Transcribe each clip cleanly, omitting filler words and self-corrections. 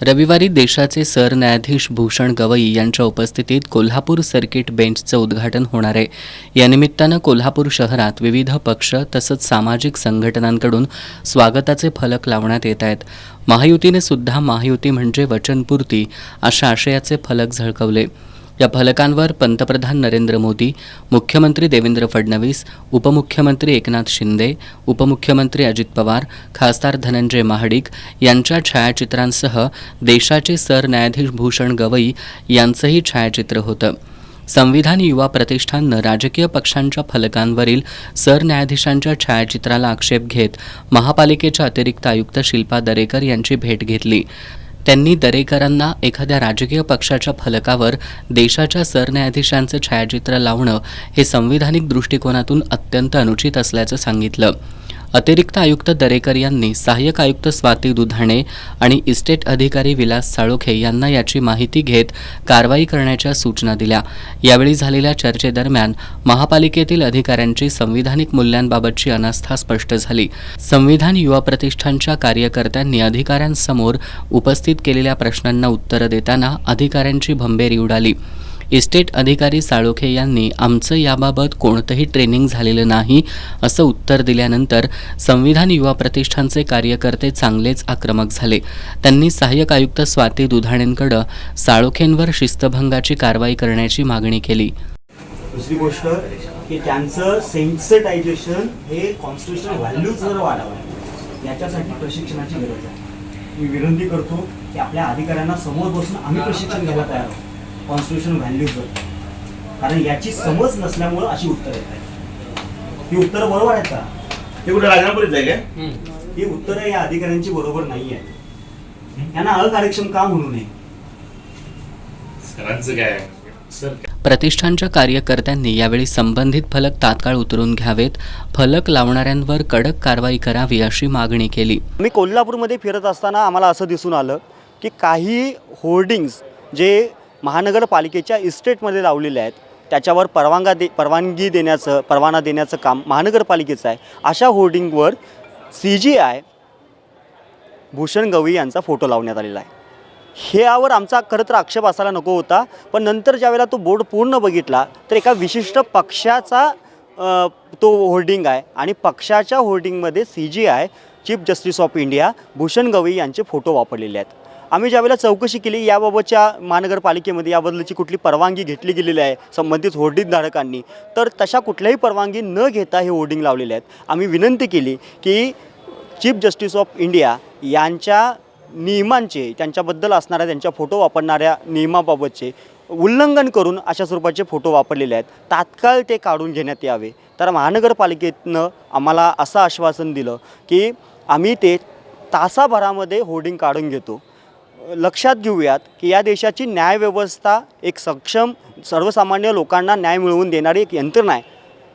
रविवारी देशाचे सरन्यायाधीश भूषण गवई यांच्या उपस्थितीत कोल्हापूर सर्किट बेंचचं उद्घाटन होणार आहे. या निमित्तानं कोल्हापूर शहरात विविध पक्ष तसंच सामाजिक संघटनांकडून स्वागताचे फलक लावण्यात येत आहेत. महायुतीने सुद्धा महायुती म्हणजे वचनपूर्ती अशा आशयाचे फलक झळकवले. या फलकांवर पंतप्रधान नरेंद्र मोदी, मुख्यमंत्री देवेंद्र फडणवीस, उपमुख्यमंत्री एकनाथ शिंदे, उपमुख्यमंत्री अजित पवार, खासदार धनंजय महाडिक यांच्या छायाचित्रांसह देशाचे सरन्यायाधीश भूषण गवई यांचंही छायाचित्र होतं. संविधान युवा प्रतिष्ठाननं राजकीय पक्षांच्या फलकांवरील सरन्यायाधीशांच्या छायाचित्राला आक्षेप घेत महापालिकेच्या अतिरिक्त आयुक्त शिल्पा दरेकर यांची भेट घेतली. त्यांनी दरेकरांना एखाद्या राजकीय पक्षाच्या फलकावर देशाच्या सरन्यायाधीशांचं छायाचित्र लावणं हे संविधानिक दृष्टिकोनातून अत्यंत अनुचित असल्याचं सांगितलं. अतिरिक्त आयुक्त दरेकर यांनी सहाय्यक आयुक्त स्वाती दुधाणे आणि इस्टेट अधिकारी विलास साळोखे यांना याची माहिती घेत कारवाई करण्याच्या सूचना दिल्या. यावेळी झालेल्या चर्चेदरम्यान महापालिकेतील अधिकाऱ्यांची संविधानिक मूल्यांबाबतची अनास्था स्पष्ट झाली. संविधान युवा प्रतिष्ठानच्या कार्यकर्त्यांनी अधिकाऱ्यांसमोर उपस्थित केलेल्या प्रश्नांना उत्तरं देताना अधिकाऱ्यांची भंबेरी उडाली. इस्टेट अधिकारी साळोखे यांनी आमचं याबाबत कोणतंही ट्रेनिंग झालेलं नाही असं उत्तर दिल्यानंतर संविधान युवा प्रतिष्ठानचे कार्यकर्ते चांगलेच आक्रमक झाले. त्यांनी सहाय्यक आयुक्त स्वाती दुधाणेंकडे साळोखेंवर शिस्तभंगाची कारवाई करण्याची मागणी केली. दुसरी गोष्ट की त्यांचं सेन्सिटायझेशन हे कॉन्स्टिट्यूशनल व्हॅल्यूज जर वाढावं याच्यासाठी प्रशिक्षणाची गरज आहे. मी विनंती करतो की आपल्या अधिकाऱ्यांना समोर बसून आम्ही प्रशिक्षण घ्यायला तयार आहोत कॉन्स्टिट्यूशन व्हॅल्यूजवर, कारण याची समज नसल्यामुळं अशी उत्तरं येत आहेत. ही उत्तरं बरोबर आहेत का? ते कुठे राजनापुरीत आहे काय? ही उत्तरं या अधिकाऱ्यांची बरोबर नाही आहेत. यांना अकार्यक्षम का म्हणू नये? सरांचं काय सर? प्रतिष्ठानच्या कार्यकर्त्यांनी यावेळी संबंधित फलक तात्काळ उतरून घ्यावेत, फलक लावणाऱ्यांवर कडक कारवाई करावी अशी मागणी केली. मी कोल्हापूरमध्ये फिरत असताना आम्हाला असं दिसून आलं की काही होर्डिंग्स जे महानगरपालिकेच्या इस्टेटमध्ये लावलेले आहेत त्याच्यावर परवाना देण्याचं काम महानगरपालिकेचं आहे. अशा होर्डिंगवर CGI भूषण गवई यांचा फोटो लावण्यात आलेला आहे. ह्यावर आमचा खरं तर आक्षेप असायला नको होता, पण नंतर ज्यावेळेला तो बोर्ड पूर्ण बघितला तर एका विशिष्ट पक्षाचा तो होर्डिंग आहे आणि पक्षाच्या होर्डिंगमध्ये CGI chief justice of India Bhushan Gavai यांचे फोटो वापरलेले आहेत. आम्ही ज्यावेळेला चौकशी केली याबाबतच्या महानगरपालिकेमध्ये याबद्दलची कुठली परवानगी घेतली गेलेली आहे संबंधित होर्डिंगधारकांनी, तर तशा कुठल्याही परवानगी न घेता हे होर्डिंग लावलेले आहेत. आम्ही विनंती केली की चीफ जस्टिस ऑफ इंडिया यांच्या नियमांचे, त्यांच्याबद्दल असणाऱ्या त्यांच्या फोटो वापरणाऱ्या नियमाबाबतचे उल्लंघन करून अशा स्वरूपाचे फोटो वापरलेले आहेत, तात्काळ ते काढून घेण्यात यावे. तर महानगरपालिकेनं आम्हाला असं आश्वासन दिलं की आम्ही ते तासाभरामध्ये होर्डिंग काढून घेतो. लक्षात घेऊयात की या देशाची न्यायव्यवस्था एक सक्षम सर्वसामान्य लोकांना न्याय मिळवून देणारी एक यंत्रणा आहे.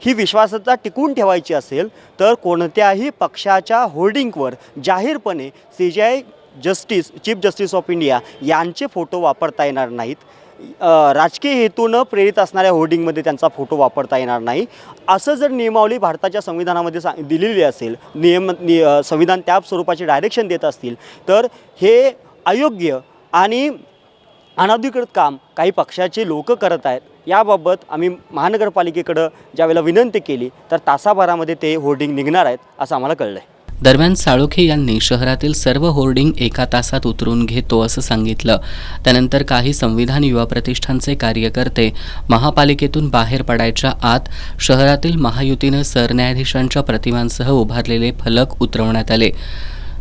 ही विश्वासार्हता टिकून ठेवायची असेल तर कोणत्याही पक्षाच्या होर्डिंगवर जाहीरपणे CGI chief justice of India यांचे फोटो वापरता येणार नाहीत. राजकीय हेतूनं प्रेरित असणाऱ्या होर्डिंगमध्ये त्यांचा फोटो वापरता येणार नाही. असं जर नियमावली भारताच्या संविधानामध्ये दिलेली असेल, संविधान त्या स्वरूपाचे डायरेक्शन देत असतील तर हे अयोग्य आणि अनधिकृत काम काही पक्षाचे लोक करत आहेत. याबाबत आम्ही महानगरपालिकेकडं ज्यावेळेला विनंती केली तर तासाभरामध्ये ते होर्डिंग निघणार आहेत असं आम्हाला कळलं आहे. दरम्यान साळोखे यांनी शहरातील सर्व होर्डिंग एका तासात उतरून घेतो असं सांगितलं. त्यानंतर काही संविधान युवा प्रतिष्ठानचे कार्यकर्ते महापालिकेतून बाहेर पडायच्या आत शहरातील महायुतीनं सरन्यायाधीशांच्या प्रतिमांसह उभारलेले फलक उतरवण्यात आले.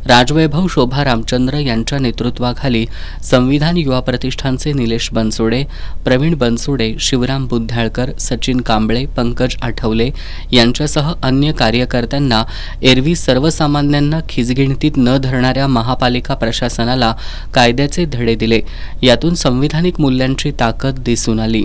राजवैभव शोभा रामचंद्र यांच्या नेतृत्वाखाली संविधान युवा प्रतिष्ठानचे निलेश बनसोडे, प्रवीण बनसोडे, शिवराम बुद्ध्याळकर, सचिन कांबळे, पंकज आठवले यांच्यासह अन्य कार्यकर्त्यांना एरवी सर्वसामान्यांना खिचगिणतीत न धरणाऱ्या महापालिका प्रशासनाला कायद्याचे धडे दिले. यातून संविधानिक मूल्यांची ताकद दिसून आली.